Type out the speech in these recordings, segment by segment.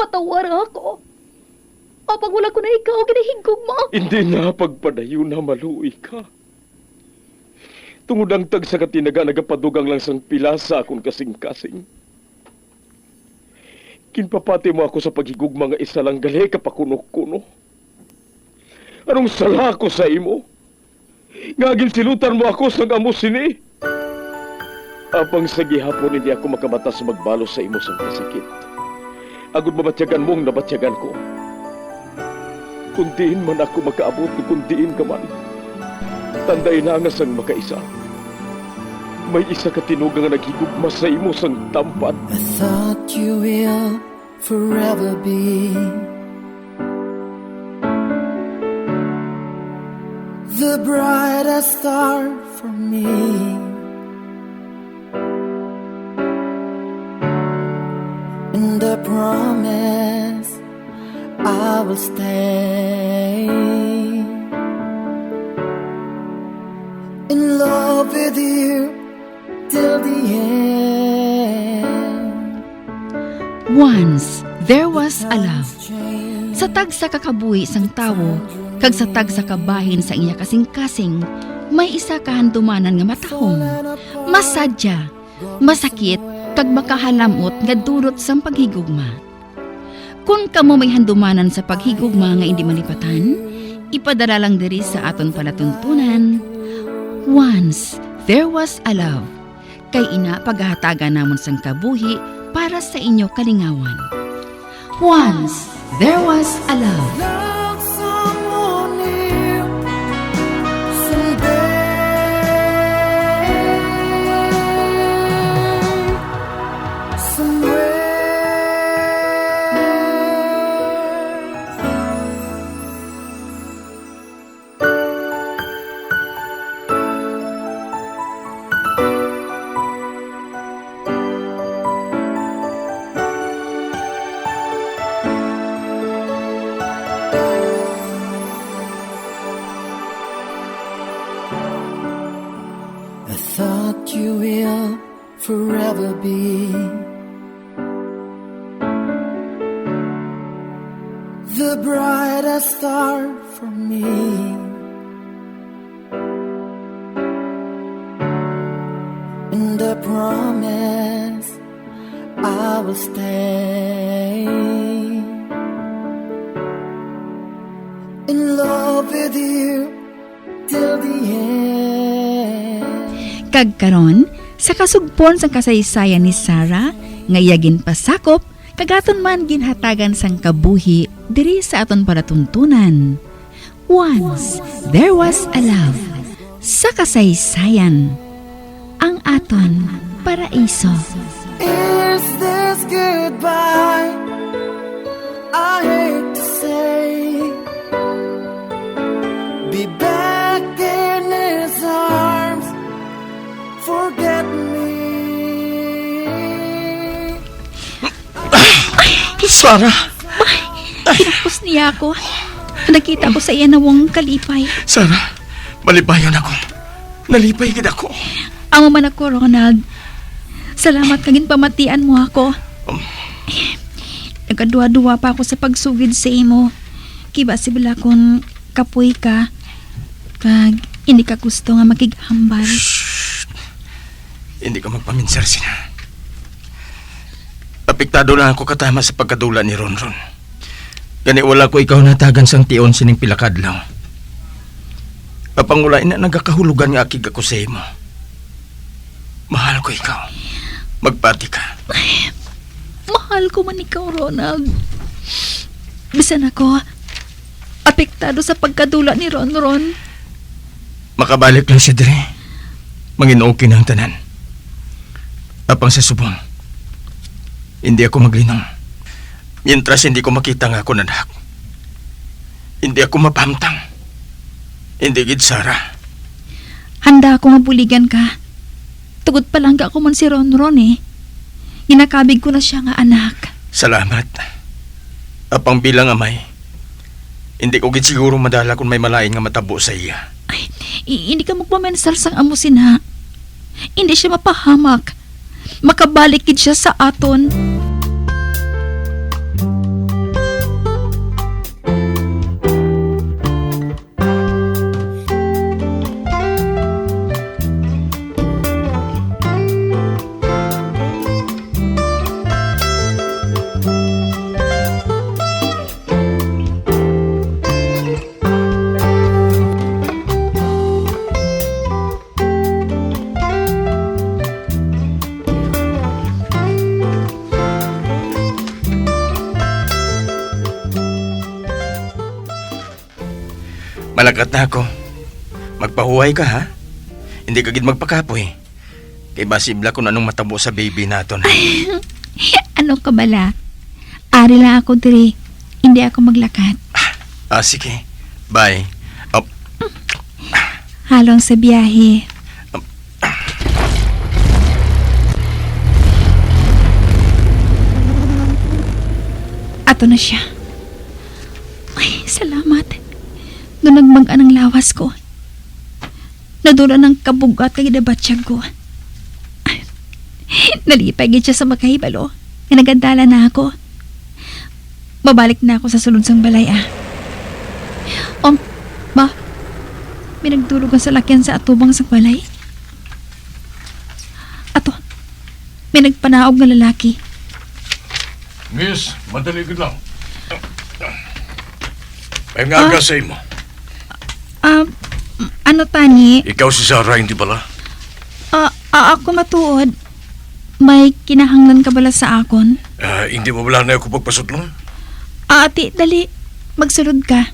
patawar ako. Apag wala ko na ikaw, ginahigog mo. Hindi na pagpadayo na maluoy ka. Tungod ang tag sa katinaga nagapadugang lang sang pilasa akong kasing-kasing. Kinpapati mo ako sa paghigugma nga isa lang gali kapakuno-kuno. Anong sala ko sa imo? Ngagin silutan mo ako sa amo sini. Apang sa gihapon hindi ako makabatas magbalo sa imo sang kasakit. Agud mabatyagan mong nabatyagan ko. Kundiin man ako makaabot, kundiin ka man. Tanday na nga sang makaisa. May isa ka tinugang nga naghigugma sa imo sang tampat. I thought you will forever be the brightest star for me. And I promise I will stay in love with you till the end. Once, there was a love. Sa tag sa kakabuhi sang tawo, kag sa tag sa kabahin sa iya kasing-kasing, may isa kahandumanan nga matahong, masadya, masakit, kag makahalamot nga durot sang paghigugma. Kung kamo may handumanan sa paghigugma nga hindi malipatan, ipadala lang diri sa aton palatuntunan. Once, there was a love. Kay ina paghahatagan namon sang kabuhi para sa inyo kalingawan. Once, there was a love. Love someone new someday, somewhere. I thought you will forever be the brightest star for me. And I promise I will stay in love with you till the end. Kag karon, sa kasugpon sang kasaysayan ni Sarah, nga iyagin pasakop, kagaton man ginhatagan sang kabuhi diri sa aton palatuntunan. Once, there was a love. Sa kasaysayan, ang aton paraiso. Is this goodbye? I hate to say, be back in his arms, forget me. Sarah! Kinapos niya ako. Nakita ko sa iya nawang kalipay. Sarah, malibayon ako. Nalipay gid ako. Amo man ako, Ronald. Salamat kagin pamatian mo ako. Nagkaduwa-duwa pa ako sa pagsugid sa imo. Kiba sibila kung kapoy ka. Kag hindi ka gusto nga makigambal. Hindi ka magpaminsar sina. Apektado na ako katama sa pagkadula ni Ronron. Gani wala ko ikaw natagan sang tion sining pilakadlaw. Kapangulay na nagakahulugan nga akig ako sa imo. Mahal ko ikaw. Magpati ka. Mahal ko man ikaw, Ronald. Bisan ako, apektado sa pagkadula ni Ronron. Makabalik lang siya dire. Mangin-okay na ang tanan. Apang sa subong, hindi ako maglinom. Mientras hindi ko makita nga ako nanak. Hindi ako mapamtang. Hindi gid Sarah. Handa ako nga buligan ka. Tugod pa lang ka ako man si Ronron eh. Ginakabig ko na siya nga anak. Salamat. Apang bilang amay, hindi ko gid siguro madala kung may malain nga matabo sa iya. Ay, hindi ka magpamensal sang amo sina. Hindi siya mapahamak. Makabalik gid siya sa aton. Malakat na ako. Magpahuway ka, ha? Hindi ka gid magpakapoy. Kay basibla kung anong matabo sa baby naton. Ano ka bala? Ari lang ako diri. Hindi ako maglakat. Sige. Bye. Oh, Halong sa biyahe. Ato na siya. Ay, salamat. Doon nagmagaan ang lawas ko. Nadula ng kabugat kay dabatsyag ko. Ay, nalipay gid siya sa makahibalo. Nagadala na ako. Babalik na ako sa sulod sang balay, ba? May nagdulugan sa lakyan sa atubang sang balay? Ato, may nagpanaog na lalaki. Miss, madali ka lang. May nga ka sa imo. Ano tani? Ikaw si Sarah, hindi bala? Ako matuod. May kinahanglan ka bala sa akon? Hindi mo bala na ako pagpasutlong? Ate, dali. Magsulod ka.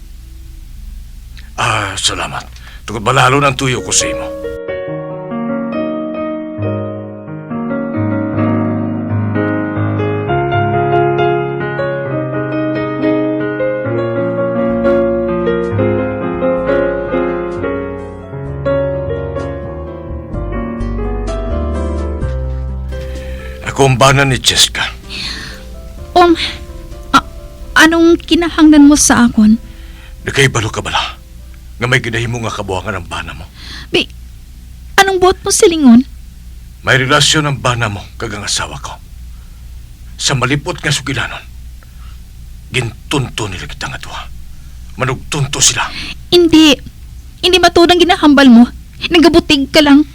Salamat. Tungkol balalo ng tuyo ko sa imo. Ako ang bana ni Jessica. Anong kinahanglan mo sa akon? Nakaibalo ka bala? Nga may ginahimo nga kabuhangan ng bana mo. Anong buot mo silingon? May relasyon ng bana mo kagang asawa ko. Sa malipot nga sugilanon, gintunto nila kita nga tuwa. Manugtunto sila. Hindi matudang ginahambal mo. Nagabutig ka lang.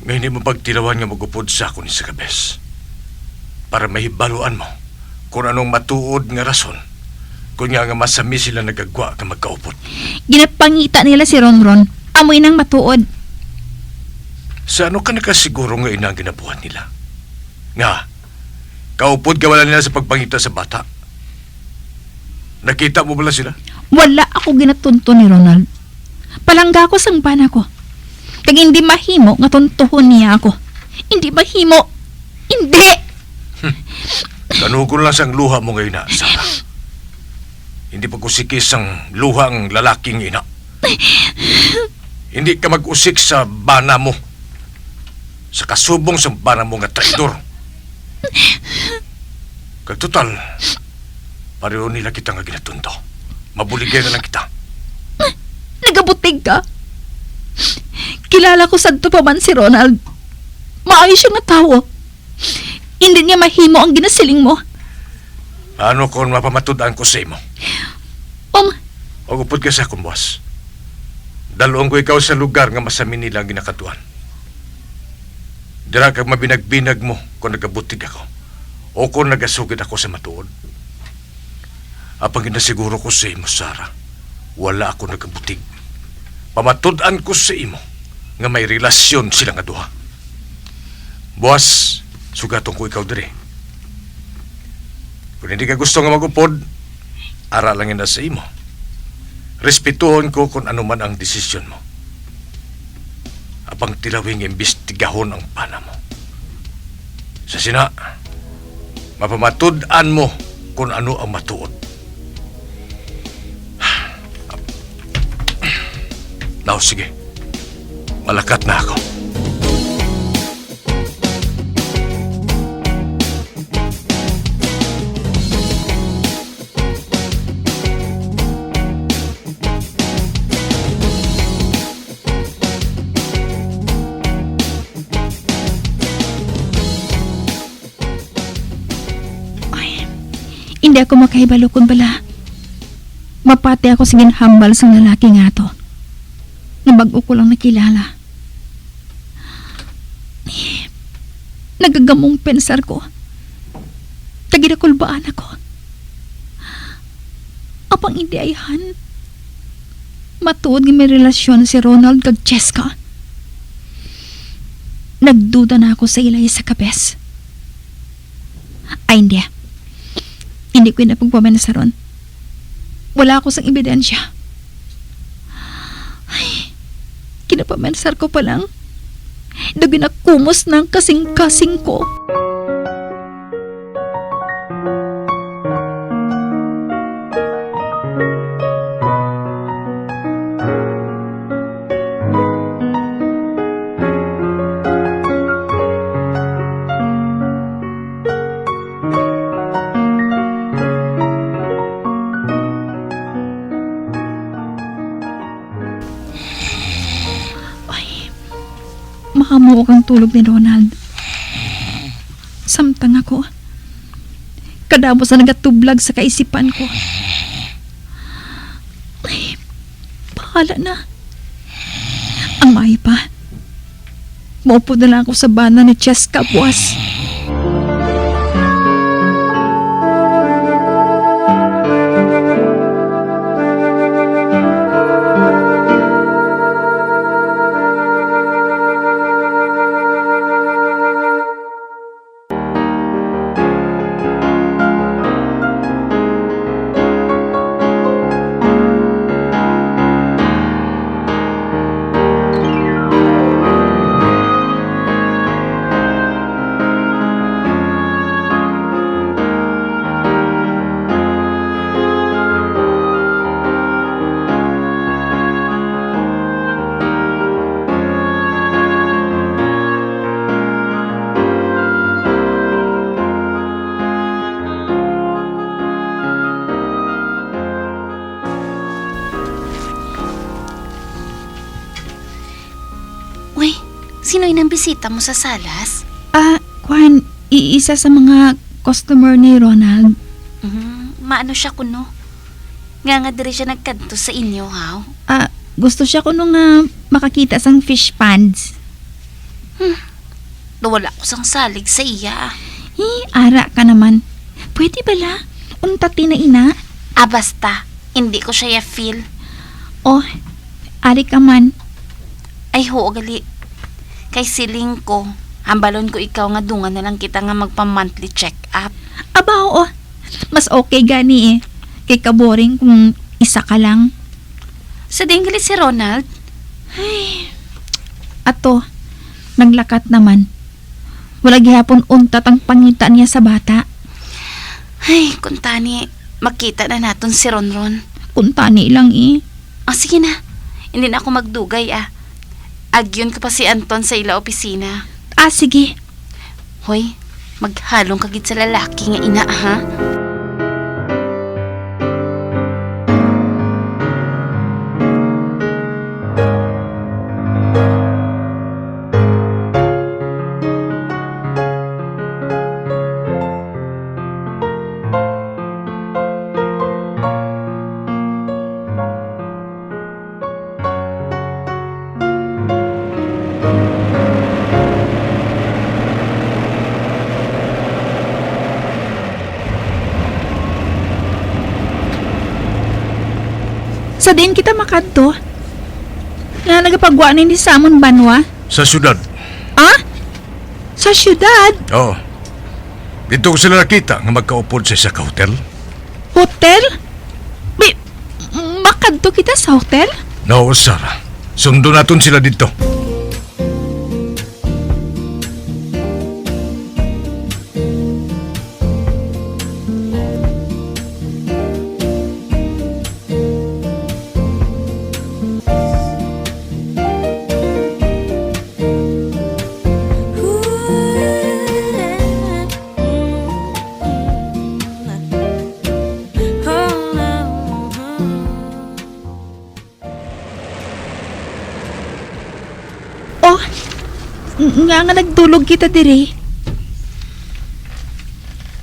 Ngayon hindi mo pagtirawan nga magupod sa ako ni Sagabes. Para mahibaluan mo kung anong matuod nga rason kung nga masami sila nagagwa ka magkaupod. Ginapangita nila si Ronron. Amoy nang matuod. Sa ano ka nakasiguro nga inang ginabuhan nila? Nga, kaupod ka wala nila sa pagpangita sa bata. Nakita mo bala sila? Wala ako ginatunto ni Ronald. Palangga ko sang bana ko. Kag hindi mahimo nga tuntuhon niya ako. Hindi mahimo. Hindi! Kanukon lang sang luha mo ngayon na, Sarah. Hindi pag-usikis ang luhang lalaking ina. Hindi ka mag-usik sa bana mo. Sa kasubong sa bana mo nga traidor. Kag total, pareho nila kita nga ginatunto. Mabuligay na lang kita. Nagabutig ka? Kilala ko sadto pa man si Ronald. Maayos siya nga tao. Hindi niya mahimo ang ginasiling mo. Ano kung mapamatudaan ko sa imo? O upod ka sa akong boss. Dalawang ko ikaw sa lugar nga masami nila ang ginakatuan. Dira kag mabinag-binag mo kung nagabutig ako o kung nagasugid ako sa matuod. Apang ginasiguro ko sa imo, Sarah, wala ako nagabutig. Pamatud-an ko sa imo nga may relasyon sila nga duha. Boss, sugatong ko ikaw dire. Kung hindi ka gusto nga magupod, aralangin na sa imo. Respetuhon ko kung ano man ang desisyon mo. Apang tilawing imbestigahon ang pana mo. Sa sina, mapamatud-an mo kung ano ang matuod. Now, sige. Malakat na ako. Hindi ako makahibalo kung bala. Mapati ako sa ginhambal sa lalaki nga to. Na bago ko lang nakilala. Nagagamong pensar ko. Taginakulbaan ako. Apang hindi ayhan. Matuod nga may relasyon si Ronald kag Jessica. Nagduda na ako sa ilay sa kabes. Ay, hindi ko na pagpamanasaron. Wala ako sang ebidensya. Pamensar ko pa lang. Naginakumos ng kasing-kasing ko. Mahamuo kang tulog ni Ronald. Samtang ako. Kadamo sa nagatublag sa kaisipan ko. Ay, bahala na. Ang may pa. Maupo na lang ako sa bana ni Cheska buwas. Sino inang bisita mo sa salas? Kwan, iisa sa mga customer ni Ronald. Maano siya kuno? Nga diri siya nagkanto sa inyo, haw? Gusto siya ko nung makakita sang fish ponds. Wala ko sang salig sa iya. Ara ka naman. Pwede bala? Untati na ina? Basta. Hindi ko siya feel. Oh, ari ka man. Ay ho, gali. Kay siling ko, hambalon ko ikaw nga dungan na lang kita nga magpa-monthly check-up. Aba, oo. Mas okay gani Kay kaboring kung isa ka lang. Sa dinggali si Ronald? Ato, naglakat naman. Wala gihapon untat ang pangita niya sa bata. Ay, kuntani, makita na naton si Ronron. Kuntani lang Sige na, hindi na ako magdugay Agyon ko pa si Anton sa ila opisina. Sige. Hoy, maghalong kagid sa lalaki nga ina, ha? Sa din kita makadto. Na nagapagwa ni Samon Banwa. Sa syudad. Sa syudad? Oo. Dito ko sila nakita nga magkaupod sa isa ka hotel. Hotel? Makadto kita sa hotel? No, Sarah. Sundo naton sila dito. Nga nagdulog kita diri.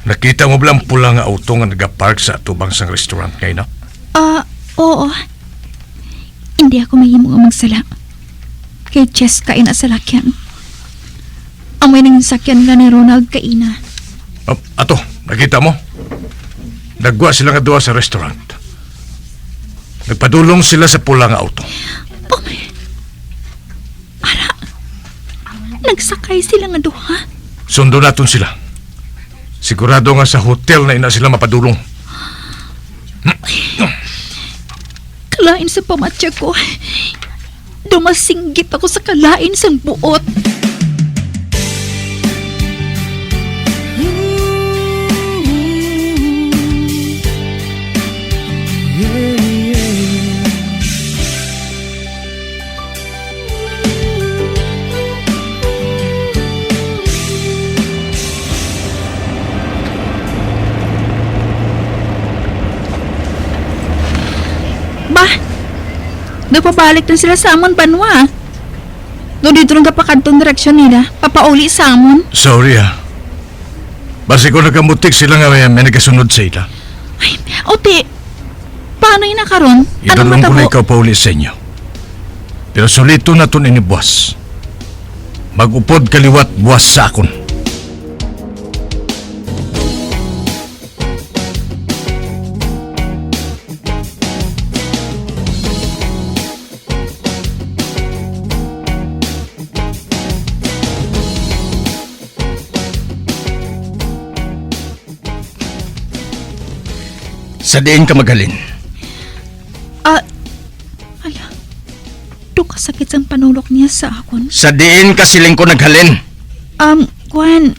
Nakita mo ba ang pula nga auto nga nagapark sa atubang sang restaurant ngayon, no? Oo. Hindi ako mahimo nga magsala. Kay Cheska ina sa lakyan. Amoy nang sakyan nga ni Ronald kaina. Ato, nakita mo? Nagwa sila nga duwa sa restaurant. Nagpadulong sila sa pula nga auto. Nagsakay sila nga duha. Sundo naton sila. Sigurado nga sa hotel na ina sila mapadulong. Kalain sa pamatya ko. Dumasinggit ako sa kalain sang buot. Ba? Nagpabalik na sila sa amon banwa. Do dito nang kapakadtong direksyon nila. Papauli sa amon. Sorry Basi ko nakamutik sila nga may nagasunod sa ila. Ay, Ote, paano yun nakaroon? Itanong ko na ikaw pa uli sa inyo. Pero solito na ito buwas. Mag-upod kaliwat buwas sa akon. Sa diin ka magalin. Ala, do kasakit ang panulok niya sa akon. Sa diin ka siling ko naghalin. Kwan,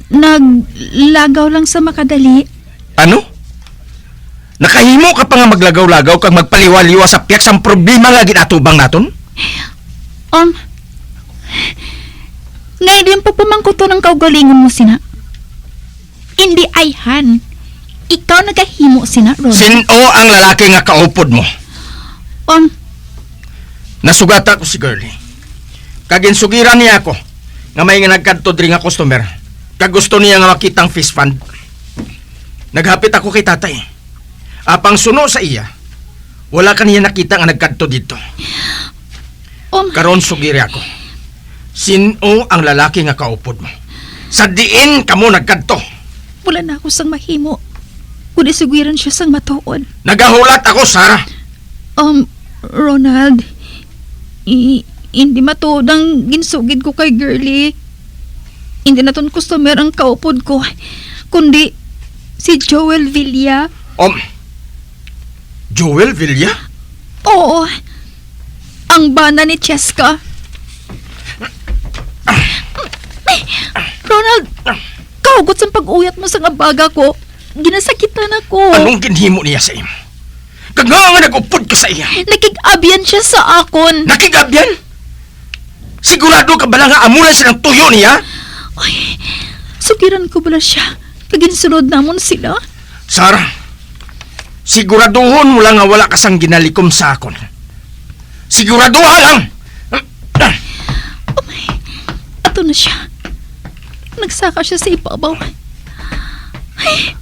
naglagaw lang sa makadali. Ano? Nakahimo ka pa nga maglagaw-lagaw kag magpaliwa-liwa sa piyak sang problema nga ginatubang naton? Ngay din pa pamangkuto ng kaugalingon mo sina. Hindi ayhan. Ikaw nagahimo sina, Ron. Sino ang lalaki nga kaupod mo? Nasugata ko si Girlie. Kaginsugiran niya ako nga may nga nagkadto diri nga customer. Kag gusto niya nga makitang fish fund. Naghapit ako kay tatay. Apang suno sa iya, wala ka niya nakita nga nagkadto dito. Karon sugiri ako. Sino ang lalaki nga kaupod mo? Sa diin kamo nagkadto? Wala na ako sang mahimo. Kundi sugiran siya sang matuod. Nagahulat ako, Sarah. Ronald, hindi matuod ang ginsugid ko kay Girlie. Hindi na ton customer ang kaupod ko, kundi si Joel Villa. Joel Villa? Oo, ang bana ni Cheska. Ronald, kaugot sa pag-uyat mo sa abaga ko. Ginasakitan ako. Anong ginhimo niya sa imo? Kag nga nag-upod ka sa iya. Nakig-abyan siya sa akon. Nakigabyan? Sigurado ka ba lang nga amulan silang tuyo niya? Ay, sugiran ko bala siya. Kaginsunod namon sila. Sarah, siguraduhon mo lang nga wala ka sang ginalikom sa akon. Siguraduha lang! Ato na siya. Nagsaka siya sa ibabaw. Ay,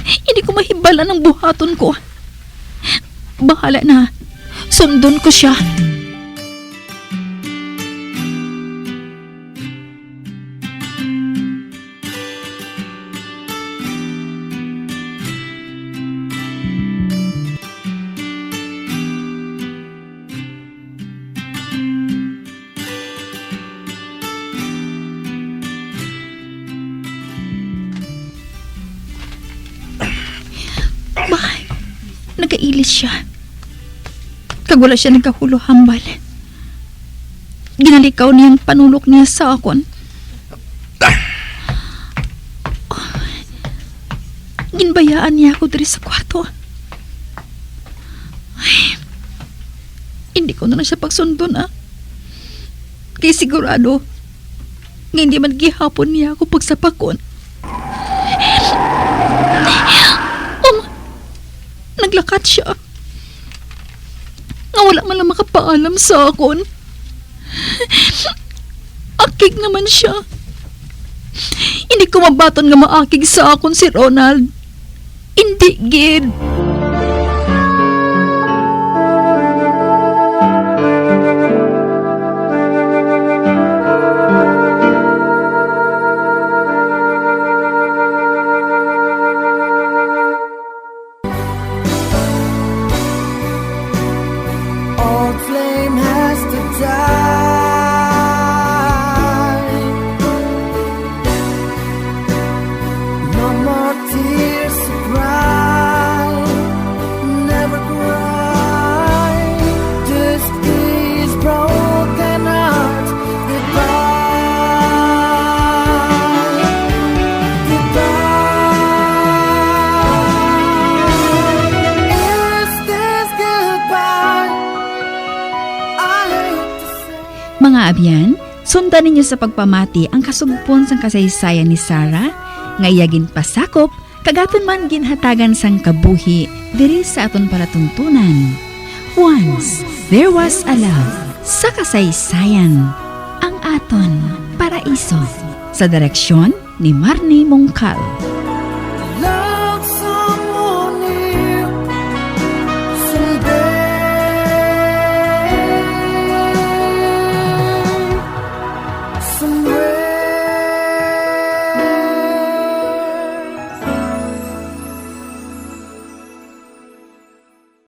hindi ko mahibala ng buhaton ko. Bahala na. Sundon ko siya. Nagailis siya. Kag wala siya nagkahulo hambal. Ginalikaw niyang panulok niya sa akon. Ginbayaan niya ako diri sa kwarto. Ay, hindi ko na lang siya pagsundon Kaya sigurado nga hindi man gihapon niya ako pagsapakon. Naglakat siya. Nga wala man lang makapaalam sa akon. Akig naman siya. Hindi ko mabaton nga maakig sa akon si Ronald. Hindi, gid. Old flame has to die. No more tears to cry. Mga abyan, sundan ninyo sa pagpamati ang kasugpon sang kasaysayan ni Sarah, nga iyagin pasakop, kagaton man ginhatagan sang kabuhi, diri sa aton palatuntunan. Once, there was a love sa kasaysayan, ang aton paraiso, sa direksyon ni Marnie Mongcal. Love someone new someday. Someday.